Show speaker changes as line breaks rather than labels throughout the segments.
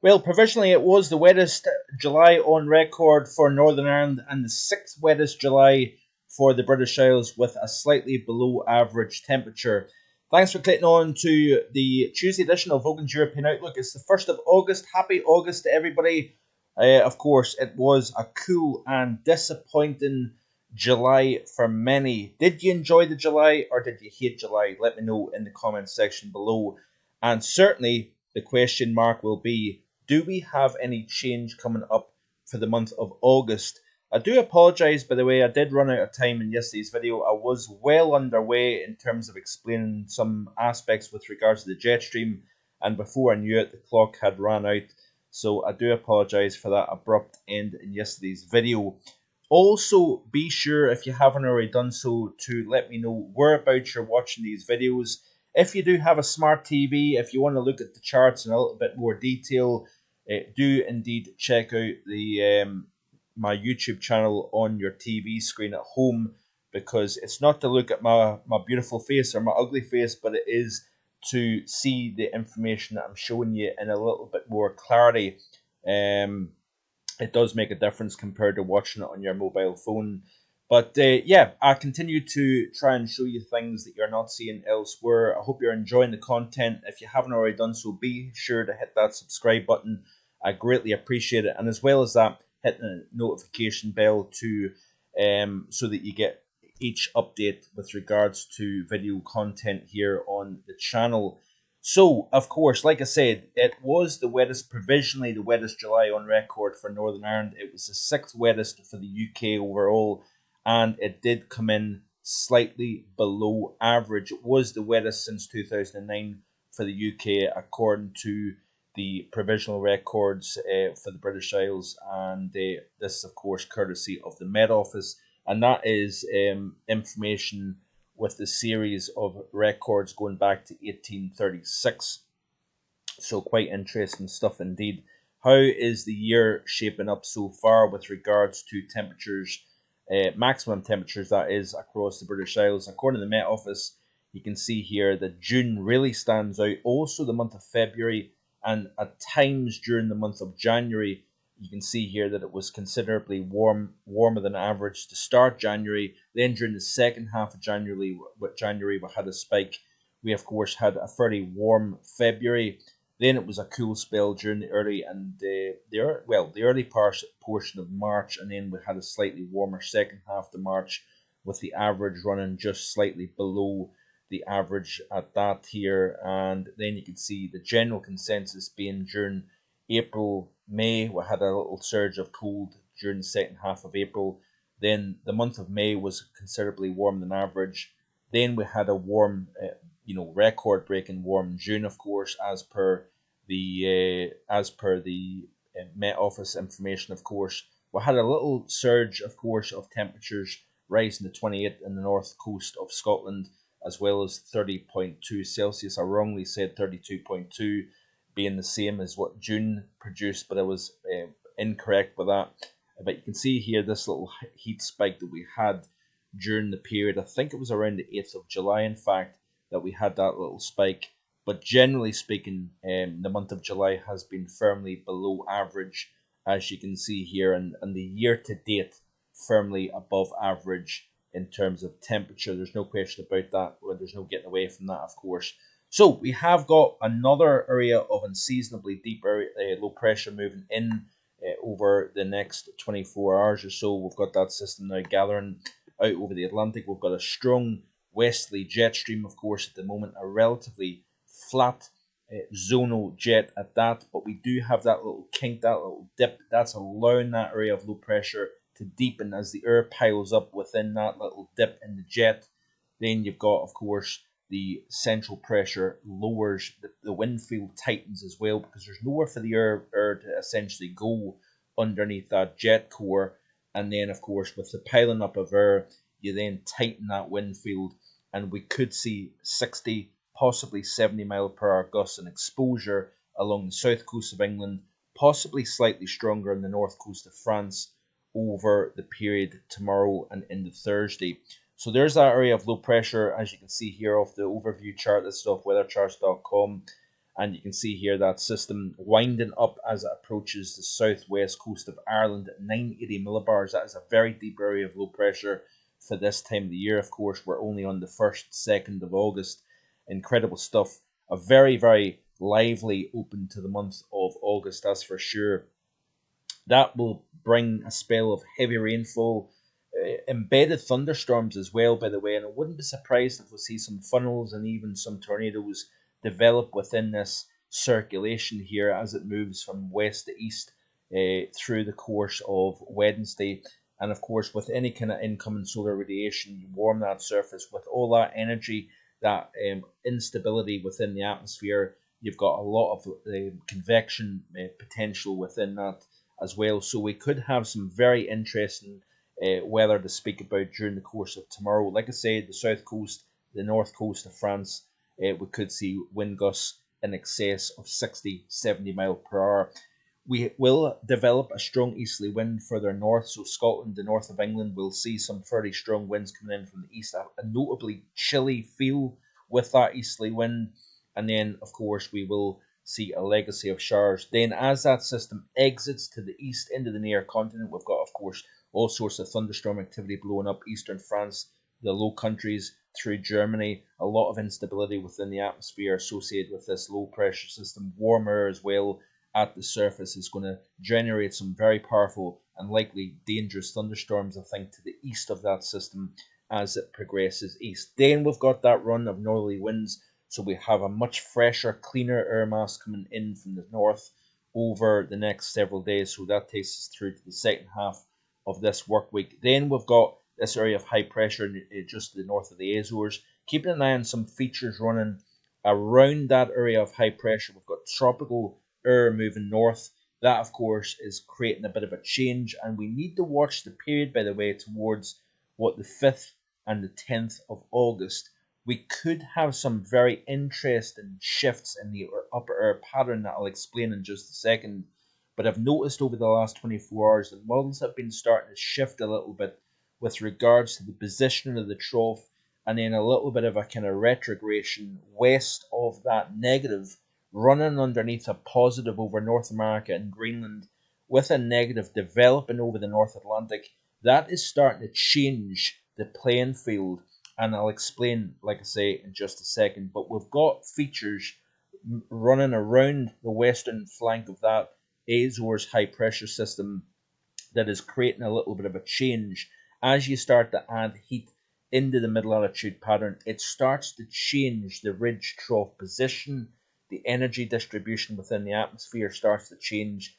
Well, provisionally it was the wettest July on record for Northern Ireland and the sixth wettest July for the British Isles with a slightly below average temperature. Thanks for clicking on to the Tuesday edition of Vogan's European Outlook. It's the 1st of August. Happy August to everybody. Of course, it was a cool and disappointing July for many. Did you enjoy the July or did you hate July? Let me know in the comments section below. And certainly the question mark will be, do we have any change coming up for the month of August? I do apologise, by the way, I did run out of time in yesterday's video. I was well underway in terms of explaining some aspects with regards to the jet stream, and before I knew it, the clock had run out. So I do apologise for that abrupt end in yesterday's video. Also, be sure, if you haven't already done so, to let me know whereabouts you're watching these videos. If you do have a smart TV, if you want to look at the charts in a little bit more detail, do indeed check out the my YouTube channel on your TV screen at home, because it's not to look at my beautiful face or my ugly face, but it is to see the information that I'm showing you in a little bit more clarity. It does make a difference compared to watching it on your mobile phone. But yeah, I continue to try and show you things that you're not seeing elsewhere. I hope you're enjoying the content. If you haven't already done so, be sure to hit that subscribe button. I greatly appreciate it. And as well as that, hit the notification bell to so that you get each update with regards to video content here on the channel. So, of course, like I said, it was provisionally the wettest July on record for Northern Ireland. It was the sixth wettest for the UK overall, and it did come in slightly below average. It was the wettest since 2009 for the UK, according to the provisional records for the British Isles, and this, of course, courtesy of the Met Office, and that is information with the series of records going back to 1836. So quite interesting stuff indeed. How is the year shaping up so far with regards to temperatures, maximum temperatures that is, across the British Isles? According to the Met Office, you can see here that June really stands out. Also the month of February, and at times during the month of January, you can see here that it was considerably warmer than average to start January. Then during the second half of January, we had a spike. We, of course, had a fairly warm February. Then it was a cool spell during the early portion of March, and then we had a slightly warmer second half of March, with the average running just slightly below the average at that here. And then you can see the general consensus being during April, May, we had a little surge of cold during the second half of April. Then the month of May was considerably warmer than average. Then we had a warm, record-breaking warm June, of course, as per the Met Office information. Of course, we had a little surge, of course, of temperatures rising to 28 in the north coast of Scotland, as well as 30.2 Celsius. I wrongly said 32.2. being the same as what June produced, but I was incorrect with that. But you can see here this little heat spike that we had during the period. I think it was around the 8th of July, in fact, that we had that little spike. But generally speaking, the month of July has been firmly below average, as you can see here, and the year to date firmly above average in terms of temperature. There's no question about that. Well, there's no getting away from that, of course. So we have got another area of unseasonably deep low pressure moving in over the next 24 hours or so. We've got that system now gathering out over the Atlantic. We've got a strong westerly jet stream, of course, at the moment, a relatively flat zonal jet at that, but we do have that little kink, that little dip, that's allowing that area of low pressure to deepen as the air piles up within that little dip in the jet. Then you've got, of course, the central pressure lowers, the wind field tightens as well, because there's nowhere for the air to essentially go underneath that jet core. And then, of course, with the piling up of air, you then tighten that wind field, and we could see 60, possibly 70 mile per hour gusts and exposure along the south coast of England, possibly slightly stronger on the north coast of France over the period tomorrow and into Thursday. So there's that area of low pressure, as you can see here off the overview chart. This is off weathercharts.com. And you can see here that system winding up as it approaches the southwest coast of Ireland at 980 millibars. That is a very deep area of low pressure for this time of the year. Of course, we're only on the 1st, 2nd of August. Incredible stuff. A very, very lively open to the month of August, that's for sure. That will bring a spell of heavy rainfall, embedded thunderstorms as well, by the way. And I wouldn't be surprised if we see some funnels and even some tornadoes develop within this circulation here as it moves from west to east through the course of Wednesday. And of course, with any kind of incoming solar radiation, you warm that surface with all that energy, that instability within the atmosphere. You've got a lot of convection potential within that as well. So we could have some very interesting weather to speak about during the course of tomorrow. Like I said, the south coast, the north coast of France, we could see wind gusts in excess of 60, 70 mile per hour. We will develop a strong easterly wind further north, so Scotland, the north of England, will see some fairly strong winds coming in from the east, a notably chilly feel with that easterly wind. And then, of course, we will see a legacy of showers. Then, as that system exits to the east into the near continent, we've got, of course, all sorts of thunderstorm activity blowing up eastern France, the Low Countries, through Germany. A lot of instability within the atmosphere associated with this low pressure system. Warm air as well at the surface is going to generate some very powerful and likely dangerous thunderstorms, I think, to the east of that system as it progresses east. Then we've got that run of northerly winds, so we have a much fresher, cleaner air mass coming in from the north over the next several days. So that takes us through to the second half of this work week. Then we've got this area of high pressure just to the north of the Azores. Keeping an eye on some features running around that area of high pressure. We've got tropical air moving north. That, of course, is creating a bit of a change. And we need to watch the period, by the way, towards what the 5th and the 10th of August. We could have some very interesting shifts in the upper air pattern that I'll explain in just a second. But I've noticed over the last 24 hours the models have been starting to shift a little bit with regards to the position of the trough, and then a little bit of a kind of retrogression west of that negative, running underneath a positive over North America and Greenland, with a negative developing over the North Atlantic. That is starting to change the playing field, and I'll explain, like I say, in just a second. But we've got features running around the western flank of that Azores high pressure system that is creating a little bit of a change. As you start to add heat into the middle altitude pattern, it starts to change the ridge trough position. The energy distribution within the atmosphere starts to change,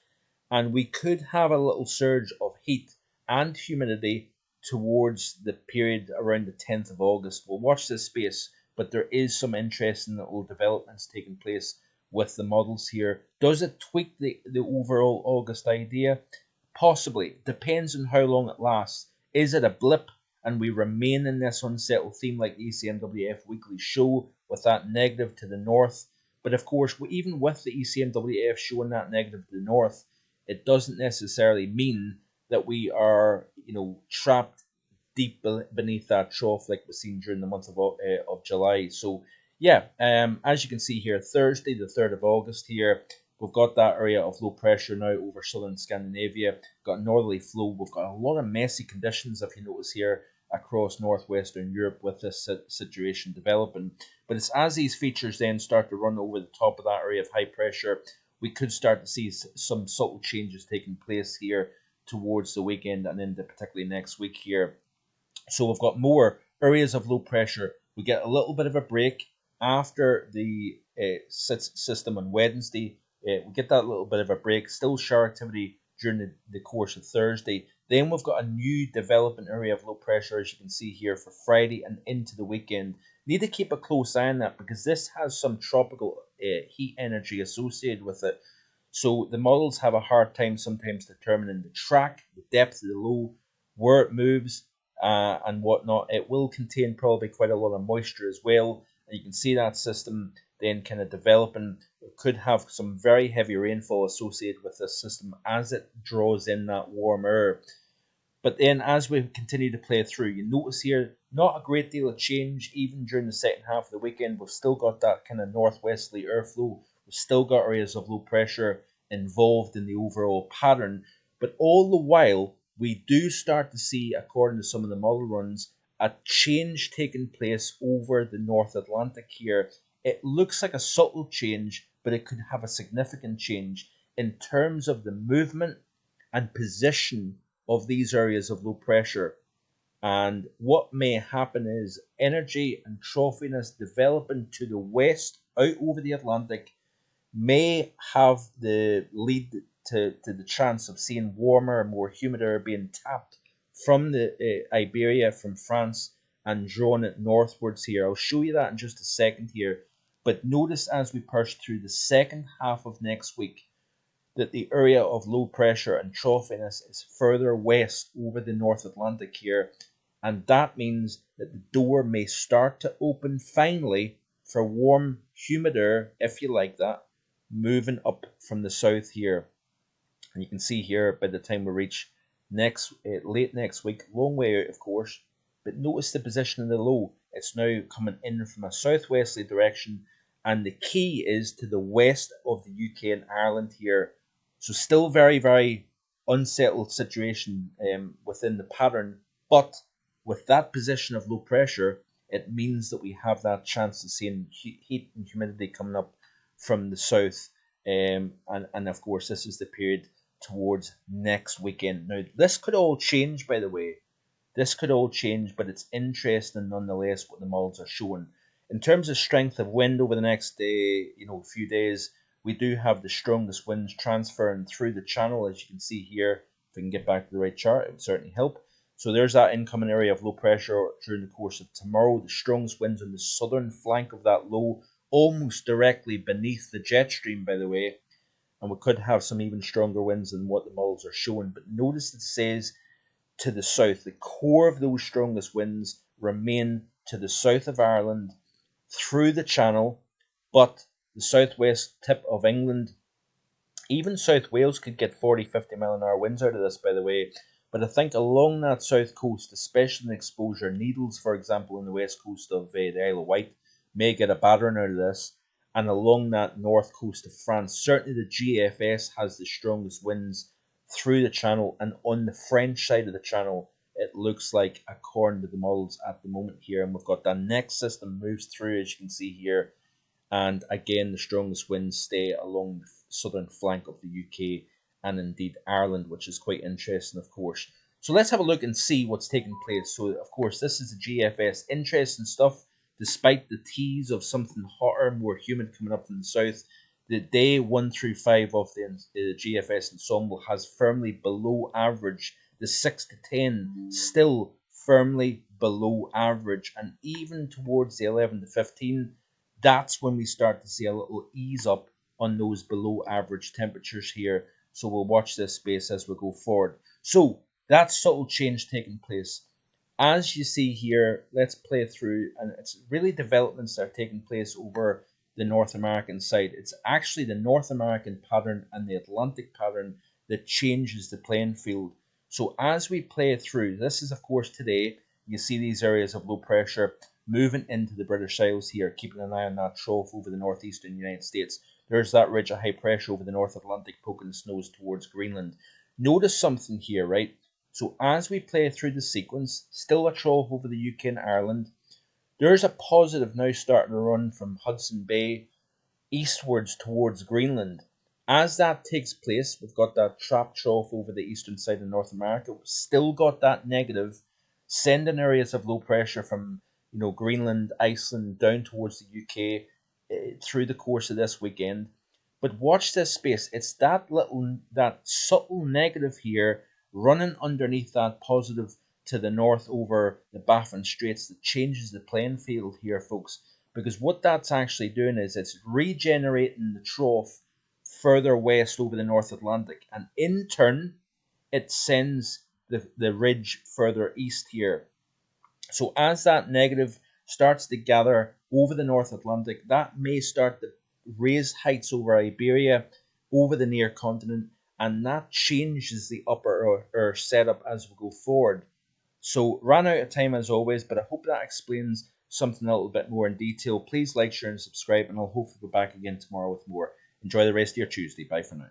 and we could have a little surge of heat and humidity towards the period around the 10th of August. We'll watch this space, but there is some interesting little developments taking place with the models here. Does it tweak the overall August idea? Possibly. Depends on how long it lasts. Is it a blip and we remain in this unsettled theme like the ECMWF weekly show with that negative to the north? But of course, even with the ECMWF showing that negative to the north, it doesn't necessarily mean that we are, trapped deep beneath that trough like we've seen during the month of July. So yeah, as you can see here, Thursday the 3rd of August here, we've got that area of low pressure now over southern Scandinavia. Got northerly flow. We've got a lot of messy conditions, if you notice here, across northwestern Europe with this situation developing. But it's as these features then start to run over the top of that area of high pressure, we could start to see some subtle changes taking place here towards the weekend and into particularly next week here. So we've got more areas of low pressure. We get a little bit of a break after the system on Wednesday. We get that little bit of a break. Still shower activity during the course of Thursday. Then we've got a new development area of low pressure, as you can see here, for Friday and into the weekend. Need to keep a close eye on that because this has some tropical heat energy associated with it. So the models have a hard time sometimes determining the track, the depth of the low, where it moves, and whatnot. It will contain probably quite a lot of moisture as well. And you can see that system then kind of developing. It could have some very heavy rainfall associated with this system as it draws in that warm air. But then as we continue to play through, you notice here not a great deal of change even during the second half of the weekend. We've still got that kind of northwesterly airflow We've still got areas of low pressure involved in the overall pattern, but all the while we do start to see, according to some of the model runs, a change taking place over the North Atlantic here. It looks like a subtle change, but it could have a significant change in terms of the movement and position of these areas of low pressure. And what may happen is energy and trophiness developing to the west out over the Atlantic may have the lead to the chance of seeing warmer, more humid air being tapped from the Iberia, from France, and drawn it northwards here. I'll show you that in just a second here. But notice as we push through the second half of next week that the area of low pressure and trophiness is further west over the North Atlantic here, and that means that the door may start to open finally for warm, humid air, if you like that, moving up from the south here. And you can see here by the time we reach late next week, long way out of course, but notice the position of the low. It's now coming in from a southwesterly direction, and the key is to the west of the UK and Ireland here. So still very, very unsettled situation within the pattern, but with that position of low pressure, it means that we have that chance of seeing heat and humidity coming up from the south. And of course, this is the period towards next weekend. Now, this could all change, by the way. This could all change, but it's interesting nonetheless what the models are showing. In terms of strength of wind over the next few days, we do have the strongest winds transferring through the channel, as you can see here. If we can get back to the right chart, it would certainly help. So there's that incoming area of low pressure during the course of tomorrow. The strongest winds on the southern flank of that low, almost directly beneath the jet stream, by the way. And we could have some even stronger winds than what the models are showing. But notice it says to the south, the core of those strongest winds remain to the south of Ireland through the channel, but the southwest tip of England, even South Wales could get 40-50 mile an hour winds out of this, by the way. But I think along that south coast, especially in exposure, Needles, for example, on the west coast of the Isle of Wight, may get a battering out of this. And along that north coast of France, certainly the GFS has the strongest winds through the channel. And on the French side of the channel, it looks like, according to the models at the moment here, and we've got that next system moves through, as you can see here. And again, the strongest winds stay along the southern flank of the UK and indeed Ireland, which is quite interesting, of course. So let's have a look and see what's taking place. So, of course, this is the GFS. Interesting stuff. Despite the tease of something hotter, more humid coming up from the south, the day 1 through 5 of the GFS ensemble has firmly below average. The 6 to 10 still firmly below average. And even towards the 11 to 15, that's when we start to see a little ease up on those below average temperatures here. So we'll watch this space as we go forward. So that subtle change taking place. As you see here, let's play through, and it's really developments that are taking place over the North American side. It's actually the North American pattern and the Atlantic pattern that changes the playing field. So as we play through, this is of course today, you see these areas of low pressure moving into the British Isles here, keeping an eye on that trough over the northeastern United States. There's that ridge of high pressure over the North Atlantic poking the snows towards Greenland. Notice something here, right? So as we play through the sequence, still a trough over the UK and Ireland. There's a positive now starting to run from Hudson Bay eastwards towards Greenland. As that takes place, we've got that trap trough over the eastern side of North America. We've still got that negative, sending areas of low pressure from Greenland, Iceland, down towards the UK through the course of this weekend. But watch this space. It's that subtle negative here running underneath that positive to the north over the Baffin Straits that changes the playing field here, folks. Because what that's actually doing is it's regenerating the trough further west over the North Atlantic. And in turn, it sends the ridge further east here. So as that negative starts to gather over the North Atlantic, that may start to raise heights over Iberia, over the near continent, and that changes the upper air setup as we go forward. So ran out of time as always, but I hope that explains something a little bit more in detail, please like, share, and subscribe, and I'll hopefully be back again tomorrow with more. Enjoy the rest of your Tuesday. Bye for now.